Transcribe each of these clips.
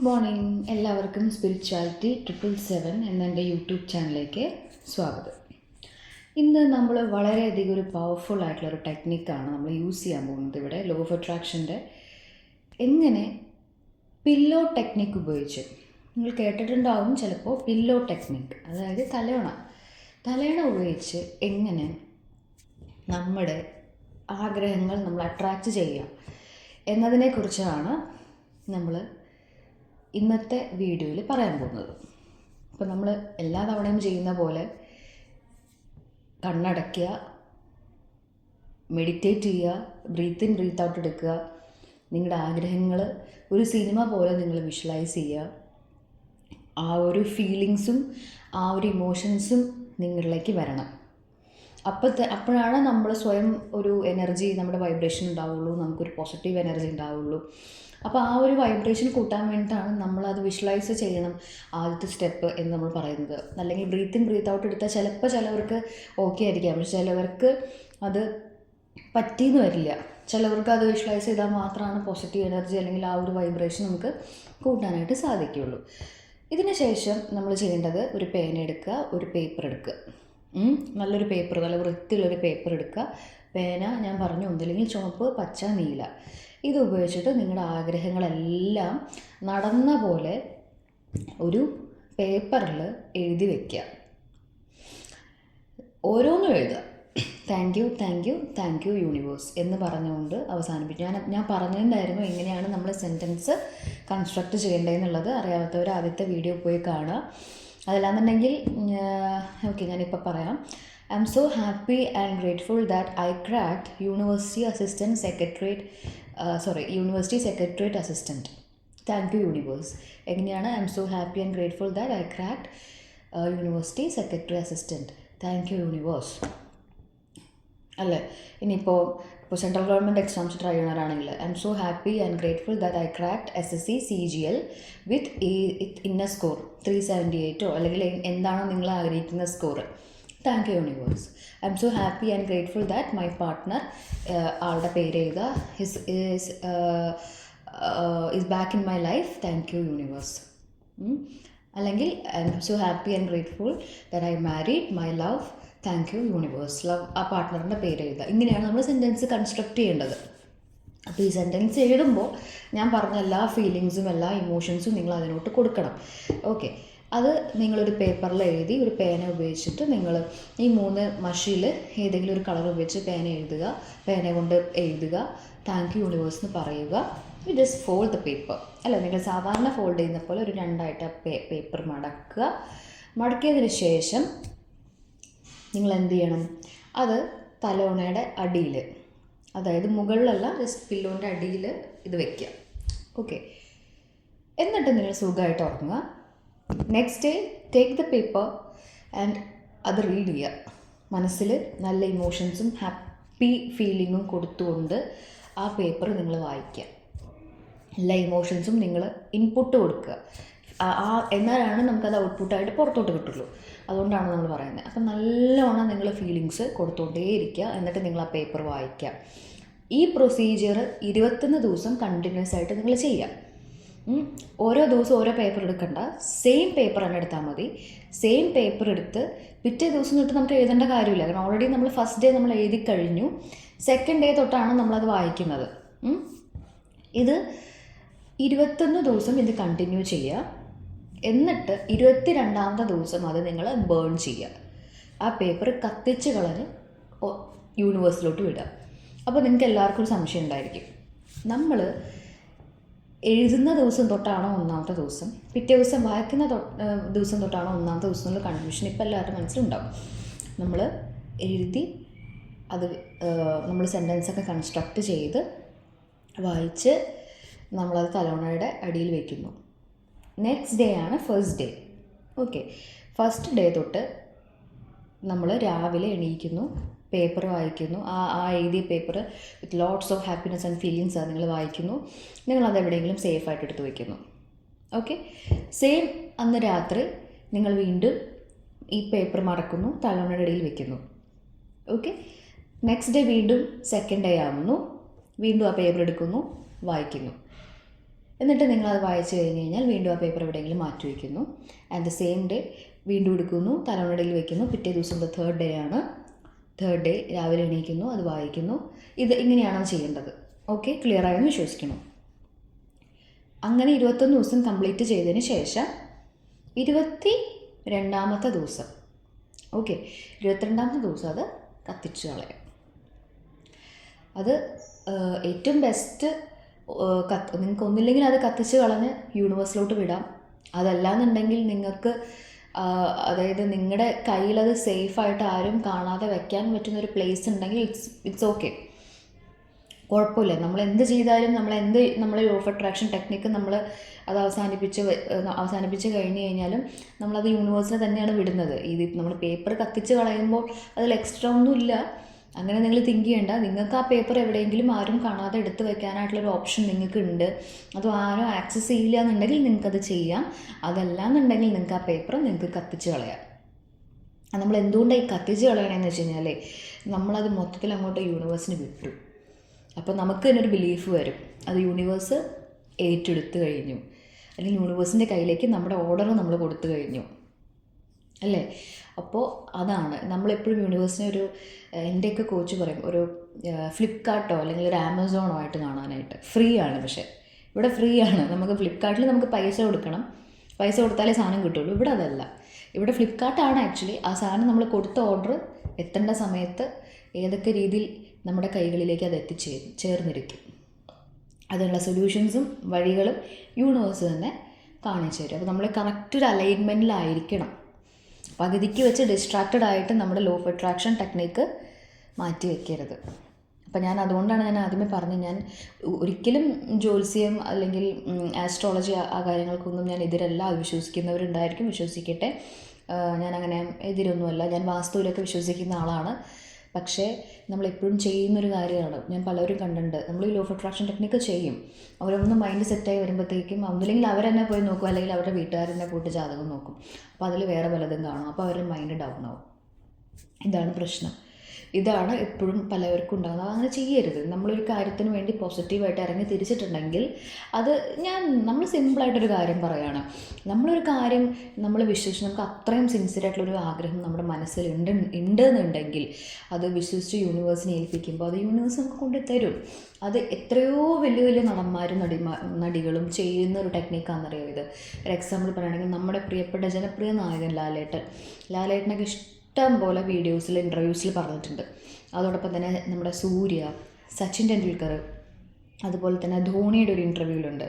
Morning. എല്ലാവർക്കും spirituality 777 എന്നെൻ്റെ YouTube ചാനലിലേക്ക് സ്വാഗതം. ഇന്ന് നമ്മൾ വളരെയധികം ഒരു പവർഫുൾ ആയിട്ടുള്ളൊരു ടെക്നിക്കാണ് നമ്മൾ യൂസ് ചെയ്യാൻ പോകുന്നത്. ഇവിടെ ലോ ഓഫ് അട്രാക്ഷൻ്റെ എങ്ങനെ പില്ലോ ടെക്നിക്ക് ഉപയോഗിച്ച് നിങ്ങൾ കേട്ടിട്ടുണ്ടാവും ചിലപ്പോൾ. പില്ലോ ടെക്നിക്ക് അതായത് തലയണ ഉപയോഗിച്ച് എങ്ങനെ നമ്മുടെ ആഗ്രഹങ്ങൾ നമ്മൾ അട്രാക്റ്റ് ചെയ്യുക എന്നതിനെക്കുറിച്ചാണ് നമ്മൾ ഇന്നത്തെ വീഡിയോയിൽ പറയാൻ പോകുന്നത്. അപ്പോൾ നമ്മൾ എല്ലാ തവണയും ചെയ്യുന്ന പോലെ കണ്ണടയ്ക്കുക, മെഡിറ്റേറ്റ് ചെയ്യുക, ബ്രീത്ത് ഇൻ ബ്രീത്ത് ഔട്ട് എടുക്കുക. നിങ്ങളുടെ ആഗ്രഹങ്ങൾ ഒരു സിനിമ പോലെ നിങ്ങൾ വിഷ്വലൈസ് ചെയ്യുക. ആ ഒരു ഫീലിങ്സും ആ ഒരു ഇമോഷൻസും നിങ്ങളിലേക്ക് വരണം. അപ്പോഴാണ് നമ്മൾ സ്വയം ഒരു എനർജി, നമ്മുടെ വൈബ്രേഷൻ ഉണ്ടാവുള്ളൂ, നമുക്കൊരു പോസിറ്റീവ് എനർജി ഉണ്ടാവുള്ളൂ. അപ്പോൾ ആ ഒരു വൈബ്രേഷൻ കൂട്ടാൻ വേണ്ടിയിട്ടാണ് നമ്മളത് വിഷ്വലൈസ് ചെയ്യണം ആദ്യത്തെ സ്റ്റെപ്പ് എന്ന് നമ്മൾ പറയുന്നത്. അല്ലെങ്കിൽ ബ്രീത്ത് ഇൻ ബ്രീത്ത് ഔട്ട് എടുത്താൽ ചിലവർക്ക് ഓക്കെ ആയിരിക്കാം, പക്ഷെ ചിലവർക്ക് അത് പറ്റിയെന്ന് വരില്ല. ചിലവർക്ക് അത് വിഷ്വലൈസ് ചെയ്താൽ മാത്രമാണ് പോസിറ്റീവ് എനർജി അല്ലെങ്കിൽ ആ ഒരു വൈബ്രേഷൻ നമുക്ക് കൂട്ടാനായിട്ട് സാധിക്കുകയുള്ളൂ. ഇതിന് ശേഷം നമ്മൾ ചെയ്യേണ്ടത് ഒരു പേന എടുക്കുക, ഒരു പേപ്പർ എടുക്കുക. നല്ലൊരു പേപ്പർ, നല്ല വൃത്തിയുള്ളൊരു പേപ്പർ എടുക്കുക. പേന ഞാൻ പറഞ്ഞു, ഒന്നില്ലെങ്കിൽ ചുവപ്പ്, പച്ച, നീല. ഇത് ഉപയോഗിച്ചിട്ട് നിങ്ങളുടെ ആഗ്രഹങ്ങളെല്ലാം നടന്ന പോലെ ഒരു പേപ്പറിൽ എഴുതി വയ്ക്കുക. ഓരോന്നും എഴുതുക. താങ്ക് യു യൂണിവേഴ്സ് എന്ന് പറഞ്ഞുകൊണ്ട് അവസാനിപ്പിക്കും. ഞാൻ പറഞ്ഞിട്ടുണ്ടായിരുന്നു എങ്ങനെയാണ് നമ്മൾ സെൻറ്റൻസ് കൺസ്ട്രക്റ്റ് ചെയ്യേണ്ടതെന്നുള്ളത്. അറിയാത്തവർ ആദ്യത്തെ വീഡിയോ പോയി കാണുക. അതല്ലാന്നുണ്ടെങ്കിൽ ഓക്കെ, ഞാനിപ്പോൾ പറയാം. I am so happy and grateful that I cracked University Secretariat Assistant. Thank you universe. എങ്ങനെയാണ്? I am so happy and grateful that I cracked University Secretary Assistant. Thank you universe. അല്ലേ? ഇനിയിപ്പോൾ central government exams try ചെയ്യണവരാണെങ്കിൽ I am so happy and grateful that I cracked SSC CGL with ഇന്ന score 378 അല്ലെങ്കിൽ എന്താണോ നിങ്ങൾ ആഗ്രഹിക്കുന്ന score. Thank you universe. I am so happy and grateful that my partner, ആളുടെ പേര് എഴുതുക, is back in my life. Thank you universe. അല്ലെങ്കിൽ I am so happy and grateful that I married my love. Thank you universe. Love, ആ പാർട്ട്ണറിൻ്റെ പേര് എഴുതുക. ഇങ്ങനെയാണ് നമ്മൾ സെൻറ്റൻസ് കൺസ്ട്രക്റ്റ് ചെയ്യേണ്ടത്. അപ്പോൾ ഈ സെൻറ്റൻസ് എഴുതുമ്പോൾ ഞാൻ പറഞ്ഞ എല്ലാ ഫീലിങ്സും എല്ലാ ഇമോഷൻസും നിങ്ങൾ അതിനോട്ട് കൊടുക്കണം. ഓക്കെ, അത് നിങ്ങളൊരു പേപ്പറിൽ എഴുതി ഒരു പേന ഉപയോഗിച്ചിട്ട് നിങ്ങൾ ഈ 3 മഷിയിൽ ഏതെങ്കിലും ഒരു കളർ ഉപയോഗിച്ച് പേന കൊണ്ട് എഴുതുക. താങ്ക് യു യൂണിവേഴ്സ് എന്ന് പറയുക. You just fold the paper. അല്ല, നിങ്ങൾ സാധാരണ ഫോൾഡ് ചെയ്യുന്ന പോലെ ഒരു 2ആയിട്ട് പേപ്പർ മടക്കുക. മടക്കിയതിന് ശേഷം നിങ്ങൾ എന്ത് ചെയ്യണം? അത് തലോണയുടെ അടിയിൽ, അതായത് മുകളിലല്ല, ജസ്റ്റ് പില്ലോൻ്റെ അടിയിൽ ഇത് വയ്ക്കുക. ഓക്കെ, എന്നിട്ട് നിങ്ങൾ സുഖമായിട്ട് ഉറങ്ങുക. Next day take the paper and അത് റീഡ് ചെയ്യുക. മനസ്സിൽ നല്ല ഇമോഷൻസും ഹാപ്പി ഫീലിങ്ങും കൊടുത്തുകൊണ്ട് ആ പേപ്പർ നിങ്ങൾ വായിക്കുക. എല്ലാ ഇമോഷൻസും നിങ്ങൾ ഇൻപുട്ട് കൊടുക്കുക. എന്നാലാണ് നമുക്കത് ഔട്ട്പുട്ടായിട്ട് പുറത്തോട്ട് കിട്ടുള്ളൂ. അതുകൊണ്ടാണ് നമ്മൾ പറയുന്നത്. അപ്പം നല്ലോണം നിങ്ങൾ ഫീലിങ്സ് കൊടുത്തുകൊണ്ടേയിരിക്കുക. എന്നിട്ട് നിങ്ങൾ ആ പേപ്പർ വായിക്കുക. ഈ പ്രൊസീജിയർ 21 ദിവസം കണ്ടിന്യൂസ് ആയിട്ട് നിങ്ങൾ ചെയ്യുക. ഓരോ ദിവസം ഓരോ പേപ്പർ എടുക്കണ്ട, സെയിം പേപ്പർ തന്നെ എടുത്താൽ മതി. സെയിം പേപ്പർ എടുത്ത് പിറ്റേ ദിവസം തൊട്ട് നമുക്ക് എഴുതേണ്ട കാര്യമില്ല. കാരണം ഓൾറെഡി നമ്മൾ ഫസ്റ്റ് ഡേ നമ്മൾ എഴുതി കഴിഞ്ഞു. സെക്കൻഡ് ഡേ തൊട്ടാണ് നമ്മളത് വായിക്കുന്നത്. ഇത് 21 ദിവസം ഇത് കണ്ടിന്യൂ ചെയ്യുക. എന്നിട്ട് 22ാമത്തെ ദിവസം അത് നിങ്ങൾ ബേൺ ചെയ്യുക. ആ പേപ്പർ കത്തിച്ച് കളഞ്ഞ് യൂണിവേഴ്സിലോട്ട് വിടുക. അപ്പോൾ നിങ്ങൾക്ക് എല്ലാവർക്കും ഒരു സംശയം ഉണ്ടായിരിക്കും, നമ്മൾ എഴുതുന്ന ദിവസം തൊട്ടാണോ 1ാമത്തെ ദിവസം, പിറ്റേ ദിവസം വായിക്കുന്ന ദിവസം തൊട്ടാണോ 1ാമത്തെ ദിവസം എന്നുള്ള കൺഫ്യൂഷൻ ഇപ്പോൾ എല്ലാവരുടെ മനസ്സിലുണ്ടാവും. നമ്മൾ എഴുതി അത് നമ്മൾ സെൻറ്റൻസൊക്കെ കൺസ്ട്രക്റ്റ് ചെയ്ത് വായിച്ച് നമ്മളത് തലോണയുടെ അടിയിൽ വയ്ക്കുന്നു. നെക്സ്റ്റ് ഡേ ആണ് first day. Okay, first day തൊട്ട് നമ്മൾ രാവിലെ എണീക്കുന്നു, പേപ്പർ വായിക്കുന്നു. ആ എഴുതിയ paper with lots of happiness and feelings ആണ് നിങ്ങൾ വായിക്കുന്നു. നിങ്ങളത് എവിടെയെങ്കിലും സേഫായിട്ട് എടുത്ത് വയ്ക്കുന്നു. ഓക്കെ, സെയിം അന്ന് രാത്രി നിങ്ങൾ വീണ്ടും ഈ പേപ്പർ മടക്കുന്നു, തലോണയുടെ ഇടയിൽ വയ്ക്കുന്നു. ഓക്കെ, നെക്സ്റ്റ് ഡേ വീണ്ടും സെക്കൻഡ് ഡേ ആവുന്നു, വീണ്ടും ആ പേപ്പർ എടുക്കുന്നു, വായിക്കുന്നു. എന്നിട്ട് നിങ്ങളത് വായിച്ച് കഴിഞ്ഞ് കഴിഞ്ഞാൽ വീണ്ടും ആ പേപ്പർ എവിടെയെങ്കിലും മാറ്റി വയ്ക്കുന്നു. ആൻഡ് ദ സെയിം ഡേ വീണ്ടും എടുക്കുന്നു, തലമുണയിൽ വയ്ക്കുന്നു. പിറ്റേ ദിവസം തേർഡ് ഡേ ആണ്. തേർഡ് ഡേ രാവിലെ എണീക്കുന്നു, അത് വായിക്കുന്നു. ഇങ്ങനെയാണ് ചെയ്യേണ്ടത്. ഓക്കെ, ക്ലിയർ ആയെന്ന് വിശ്വസിക്കണം. അങ്ങനെ 21 ദിവസം കംപ്ലീറ്റ് ചെയ്തതിന് ശേഷം 22ാമത്തെ ദിവസം, ഓക്കെ, 22ാമത്തെ ദിവസം അത് കത്തിച്ച് കളയാം. അത് ഏറ്റവും ബെസ്റ്റ്. നിങ്ങൾക്ക് ഒന്നില്ലെങ്കിൽ അത് കത്തിച്ച് കളഞ്ഞ് യൂണിവേഴ്സിലോട്ട് വിടാം. അതല്ലാന്നുണ്ടെങ്കിൽ നിങ്ങൾക്ക് അതായത് നിങ്ങളുടെ കയ്യിലത് സേഫായിട്ട് ആരും കാണാതെ വെക്കാൻ പറ്റുന്നൊരു പ്ലേസ് ഉണ്ടെങ്കിൽ ഇറ്റ്സ് ഓക്കെ, കുഴപ്പമില്ല. നമ്മൾ എന്ത് ചെയ്താലും നമ്മളെ ലോ ഓഫ് അട്രാക്ഷൻ ടെക്നിക്ക് നമ്മൾ അത് അവസാനിപ്പിച്ച് കഴിഞ്ഞ് കഴിഞ്ഞാലും നമ്മളത് യൂണിവേഴ്സിനെ തന്നെയാണ് വിടുന്നത്. നമ്മൾ പേപ്പർ കത്തിച്ച് കളയുമ്പോൾ അതിൽ എക്സ്ട്രാ ഒന്നുമില്ല. അങ്ങനെ നിങ്ങൾ തിങ്ക് ചെയ്യേണ്ട. നിങ്ങൾക്ക് ആ പേപ്പർ എവിടെയെങ്കിലും ആരും കാണാതെ എടുത്ത് വെക്കാനായിട്ടുള്ളൊരു ഓപ്ഷൻ നിങ്ങൾക്ക് ഉണ്ട്. അത് ആരും ആക്സസ് ചെയ്യില്ല എന്നുണ്ടെങ്കിൽ നിങ്ങൾക്കത് ചെയ്യാം. അതല്ല എന്നുണ്ടെങ്കിൽ നിങ്ങൾക്ക് ആ പേപ്പർ നിങ്ങൾക്ക് കത്തിച്ച് കളയാം. നമ്മൾ എന്തുകൊണ്ടാണ് ഈ കത്തിച്ച് കളയണമെന്ന് വെച്ച് കഴിഞ്ഞാൽ നമ്മളത് മൊത്തത്തിൽ അങ്ങോട്ട് യൂണിവേഴ്സിന് വിട്ടു. അപ്പോൾ നമുക്ക് തന്നെ ഒരു ബിലീഫ് വരും, അത് യൂണിവേഴ്സ് ഏറ്റെടുത്ത് കഴിഞ്ഞു, അല്ലെങ്കിൽ യൂണിവേഴ്സിൻ്റെ കയ്യിലേക്ക് നമ്മുടെ ഓർഡർ നമ്മൾ കൊടുത്തു കഴിഞ്ഞു, അല്ലേ? അപ്പോൾ അതാണ് നമ്മളെപ്പോഴും യൂണിവേഴ്സിനെ എൻ്റെയൊക്കെ കോച്ച് പറയും, ഒരു ഫ്ലിപ്കാർട്ടോ അല്ലെങ്കിൽ ഒരു ആമസോണോ ആയിട്ട് കാണാനായിട്ട്. ഫ്രീ ആണ്, പക്ഷേ ഇവിടെ ഫ്രീ ആണ്. നമുക്ക് ഫ്ലിപ്കാർട്ടിൽ നമുക്ക് പൈസ കൊടുക്കണം, പൈസ കൊടുത്താലേ സാധനം കിട്ടുള്ളൂ. ഇവിടെ അതല്ല. ഇവിടെ ഫ്ലിപ്കാർട്ടാണ് ആക്ച്വലി ആ സാധനം നമ്മൾ കൊടുത്ത ഓർഡർ എത്തേണ്ട സമയത്ത് ഏതൊക്കെ രീതിയിൽ നമ്മുടെ കൈകളിലേക്ക് അത് ചേർന്നിരിക്കും. അതിനുള്ള സൊല്യൂഷൻസും വഴികളും യൂണിവേഴ്സ് തന്നെ കാണിച്ചു തരും. അപ്പോൾ നമ്മൾ കറക്റ്റ് ഒരു അലൈൻമെൻറ്റിലായിരിക്കണം. പകുതിക്ക് വെച്ച് ഡിസ്ട്രാക്റ്റഡ് ആയിട്ട് നമ്മുടെ ലോ ഓഫ് അട്രാക്ഷൻ ടെക്നിക്ക് മാറ്റി വയ്ക്കരുത്. അപ്പം അതുകൊണ്ടാണ് ഞാൻ ആദ്യമേ പറഞ്ഞത്, ഞാൻ ഒരിക്കലും ജ്യോത്സ്യം അല്ലെങ്കിൽ ആസ്ട്രോളജി ആ കാര്യങ്ങൾക്കൊന്നും ഞാൻ എതിരല്ല. അത് വിശ്വസിക്കുന്നവരുണ്ടായിരിക്കും, വിശ്വസിക്കട്ടെ. ഞാനങ്ങനെ എതിരൊന്നുമല്ല. ഞാൻ വാസ്തുവിലൊക്കെ വിശ്വസിക്കുന്ന ആളാണ്. പക്ഷേ നമ്മളെപ്പോഴും ചെയ്യുന്നൊരു കാര്യമാണ്, ഞാൻ പലരും കണ്ടിട്ടുണ്ട്, നമ്മൾ ഈ ലോ ഓഫ് അട്രാക്ഷൻ ടെക്നിക്ക് ചെയ്യും. അവരൊന്ന് മൈൻഡ് സെറ്റായി വരുമ്പോഴത്തേക്കും ഒന്നില്ലെങ്കിൽ അവരെന്നെ പോയി നോക്കും, അല്ലെങ്കിൽ അവരുടെ വീട്ടുകാരെന്നെ പോയിട്ട് ജാതകം നോക്കും. അപ്പോൾ അതിൽ വേറെ പലതും കാണും. അപ്പോൾ അവരുടെ മൈൻഡ് ഡൗൺ ആവും. ഇതാണ് പ്രശ്നം. ഇതാണ് എപ്പോഴും പലവർക്കും ഉണ്ടാകുന്നത്. അങ്ങനെ ചെയ്യരുത്. നമ്മളൊരു കാര്യത്തിന് വേണ്ടി പോസിറ്റീവായിട്ട് ഇറങ്ങി തിരിച്ചിട്ടുണ്ടെങ്കിൽ നമ്മൾ സിമ്പിളായിട്ടൊരു കാര്യം പറയുകയാണ്. നമ്മളൊരു കാര്യം നമ്മൾ വിശ്വസിച്ച് നമുക്ക് അത്രയും സിൻസിയറായിട്ടുള്ളൊരു ആഗ്രഹം നമ്മുടെ മനസ്സിൽ ഉണ്ടെന്നുണ്ടെങ്കിൽ അത് വിശ്വസിച്ച് യൂണിവേഴ്സിനെ ഏൽപ്പിക്കുമ്പോൾ അത് യൂണിവേഴ്സ് നമുക്ക് കൊണ്ടുതരും. അത് എത്രയോ വലിയ വലിയ നടന്മാരും നടികളും ചെയ്യുന്ന ഒരു ടെക്നിക്കാണെന്നറിയോ ഇത്. ഒരു എക്സാമ്പിൾ പറയുകയാണെങ്കിൽ നമ്മുടെ പ്രിയപ്പെട്ട ജനപ്രിയ നായകൻ ലാലേട്ടനൊക്കെ ഇഷ്ടം പോലെ വീഡിയോസിൽ ഇൻ്റർവ്യൂസിൽ പറഞ്ഞിട്ടുണ്ട്. അതോടൊപ്പം തന്നെ നമ്മുടെ സൂര്യ, സച്ചിൻ ടെണ്ടുൽക്കർ, അതുപോലെ തന്നെ ധോണിയുടെ ഒരു ഇൻ്റർവ്യൂവിലുണ്ട്,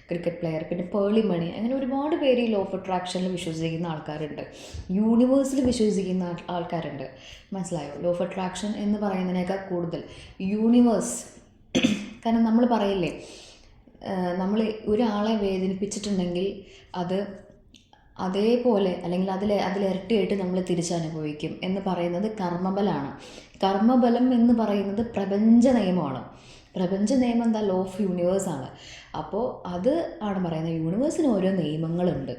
ക്രിക്കറ്റ് പ്ലെയർ, പിന്നെ പേളിമണി, അങ്ങനെ ഒരുപാട് പേര് ഈ ലോ ഓഫ് അട്രാക്ഷനിൽ വിശ്വസിക്കുന്ന ആൾക്കാരുണ്ട്, യൂണിവേഴ്സിൽ വിശ്വസിക്കുന്ന ആൾക്കാരുണ്ട്. മനസ്സിലായോ? ലോ ഓഫ് അട്രാക്ഷൻ എന്ന് പറയുന്നതിനേക്കാൾ കൂടുതൽ യൂണിവേഴ്സ്. കാരണം നമ്മൾ പറയില്ലേ, നമ്മൾ ഒരാളെ വേദനിപ്പിച്ചിട്ടുണ്ടെങ്കിൽ അത് അതേപോലെ അല്ലെങ്കിൽ അതിലിരട്ടിയായിട്ട് നമ്മൾ തിരിച്ചനുഭവിക്കും എന്ന് പറയുന്നത് കർമ്മബലമാണ്. കർമ്മബലം എന്ന് പറയുന്നത് പ്രപഞ്ച നിയമമാണ്. പ്രപഞ്ച നിയമം എന്താ? ലോ ഓഫ് യൂണിവേഴ്സാണ്. അപ്പോൾ അത് ആണ് പറയുന്നത്. യൂണിവേഴ്സിന് ഓരോ നിയമങ്ങളുണ്ട്.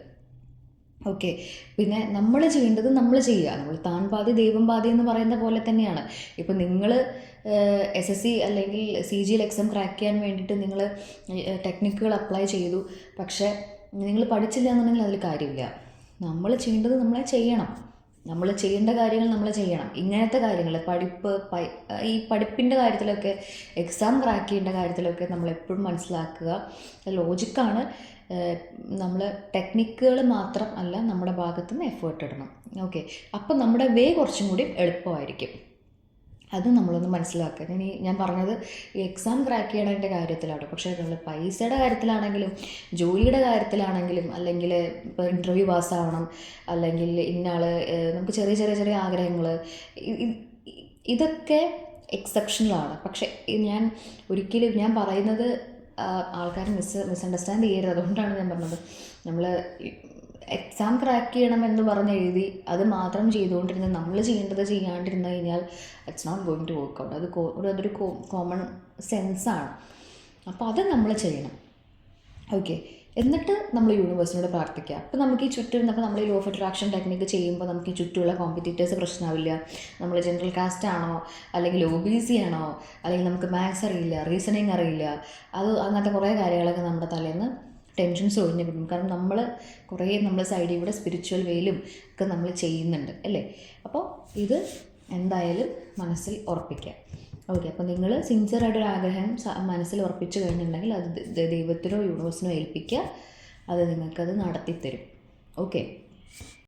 ഓക്കെ, പിന്നെ നമ്മൾ ചെയ്യേണ്ടത് നമ്മൾ ചെയ്യുക. നമ്മൾ താൻ പാതി ദൈവം പാതി എന്ന് പറയുന്ന പോലെ തന്നെയാണ്. ഇപ്പം നിങ്ങൾ SSC അല്ലെങ്കിൽ CGL എക്സാം ക്രാക്ക് ചെയ്യാൻ വേണ്ടിയിട്ട് നിങ്ങൾ ടെക്നിക്കുകൾ അപ്ലൈ ചെയ്തു, പക്ഷേ നിങ്ങൾ പഠിച്ചില്ല എന്നുണ്ടെങ്കിൽ അതിൽ കാര്യമില്ല. നമ്മൾ ചെയ്യേണ്ടത് നമ്മളെ ചെയ്യണം. നമ്മൾ ചെയ്യേണ്ട കാര്യങ്ങൾ നമ്മൾ ചെയ്യണം. ഇങ്ങനത്തെ കാര്യങ്ങൾ ഈ പഠിപ്പിൻ്റെ കാര്യത്തിലൊക്കെ, എക്സാം ക്രാക്ക് ചെയ്യേണ്ട കാര്യത്തിലൊക്കെ നമ്മളെപ്പോഴും മനസ്സിലാക്കുക, ലോജിക്കാണ്. നമ്മൾ ടെക്നിക്കുകൾ മാത്രം അല്ല, നമ്മുടെ ഭാഗത്തുനിന്ന് എഫേർട്ട് ഇടണം. ഓക്കെ, അപ്പം നമ്മുടെ വേ കുറച്ചും കൂടി എളുപ്പമായിരിക്കും. അത് നമ്മളൊന്ന് മനസ്സിലാക്കുക. ഞാൻ പറഞ്ഞത് ഈ എക്സാം ക്രാക്ക് ചെയ്യണതിൻ്റെ കാര്യത്തിലാണ്. പക്ഷേ നമ്മൾ പൈസയുടെ കാര്യത്തിലാണെങ്കിലും ജോലിയുടെ കാര്യത്തിലാണെങ്കിലും, അല്ലെങ്കിൽ ഇപ്പോൾ ഇൻ്റർവ്യൂ പാസ്സാവണം, അല്ലെങ്കിൽ നമുക്ക് ചെറിയ ചെറിയ ചെറിയ ആഗ്രഹങ്ങൾ, ഇതൊക്കെ എക്സെപ്ഷണലാണ്. പക്ഷേ ഞാൻ പറയുന്നത് ആൾക്കാർ മിസ്അണ്ടർസ്റ്റാൻഡ് ചെയ്യരുത്. അതുകൊണ്ടാണ് ഞാൻ പറഞ്ഞത്, നമ്മൾ എക്സാം ക്രാക്ക് ചെയ്യണമെന്ന് പറഞ്ഞെഴുതി അത് മാത്രം ചെയ്തുകൊണ്ടിരുന്ന, നമ്മൾ ചെയ്യേണ്ടത് ചെയ്യാണ്ടിരുന്നു കഴിഞ്ഞാൽ it's not going to work out. അതൊരു കോമൺ സെൻസാണ്. അപ്പോൾ അത് നമ്മൾ ചെയ്യണം. ഓക്കെ, എന്നിട്ട് നമ്മൾ യൂണിവേഴ്സിനോട് പ്രാർത്ഥിക്കുക. അപ്പോൾ നമുക്ക് ഈ ചുറ്റും നമ്മൾ ഈ ലോ ഓഫ് അട്രാക്ഷൻ ടെക്നിക്ക് ചെയ്യുമ്പോൾ നമുക്ക് ഈ ചുറ്റുമുള്ള കോമ്പറ്റീറ്റേഴ്സ് പ്രശ്നമാവില്ല. നമ്മൾ ജനറൽ കാസ്റ്റ് ആണോ, അല്ലെങ്കിൽ OBC ആണോ, അല്ലെങ്കിൽ നമുക്ക് മാത്സ് അറിയില്ല, റീസണിങ് അറിയില്ല, അങ്ങനത്തെ കുറേ കാര്യങ്ങളൊക്കെ നമ്മുടെ തലേന്ന് ടെൻഷൻസ് ഒഴിഞ്ഞു കിട്ടും. കാരണം നമ്മൾ സൈഡിൽ കൂടെ സ്പിരിച്വൽ വേയിലും ഒക്കെ നമ്മൾ ചെയ്യുന്നുണ്ട് അല്ലേ. അപ്പോൾ ഇത് എന്തായാലും മനസ്സിൽ ഉറപ്പിക്കുക. ഓക്കെ, അപ്പോൾ നിങ്ങൾ സിൻസിയറായിട്ടൊരു ആഗ്രഹം മനസ്സിൽ ഉറപ്പിച്ചു കഴിഞ്ഞിട്ടുണ്ടെങ്കിൽ അത് ദൈവത്തിനോ യൂണിവേഴ്സിനോ ഏൽപ്പിക്കുക. അത് നിങ്ങൾക്കത് നടത്തിത്തരും. ഓക്കെ.